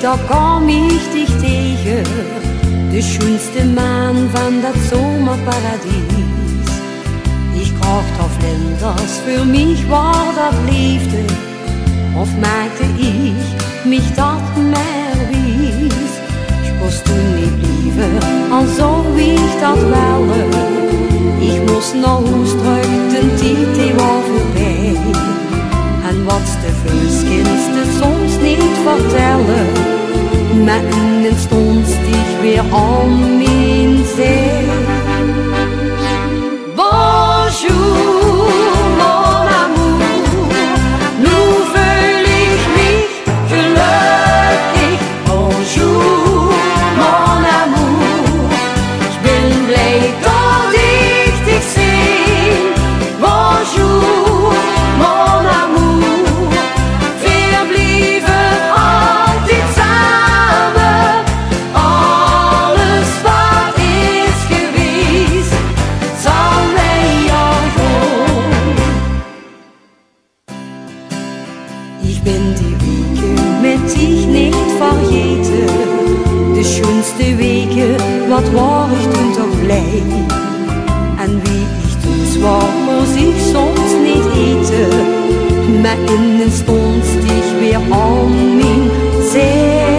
da kam ich dich tegen, de schönste Mann van dat Sommerparadies. Ich kocht auf Länders, für mich war dat Liefde, of maakte ich mich dat mehr wies. Ich was du niet liever, als zo wie ich dat welle. Ich muss noch Hustrug, den Titi war vorbei. En wat's de Völskindste soms niet vertellen, maar innen stond dich weer an mijn zee. Bonjour, mon amour, nu fühl ich mich glücklich. Bonjour, mon amour, ich bin blij dat ich dich seh. Bonjour, mon amour, wir blieben altijd samen. Alles wat is geweest, zal mij erholen. Ich bin die Wege mit dich nicht vergeten, de schönste Wege, wat war ich toen toch blij. En wie ich toen war, muss ich soms niet eten, maar innen stond dich weer an mijn zee.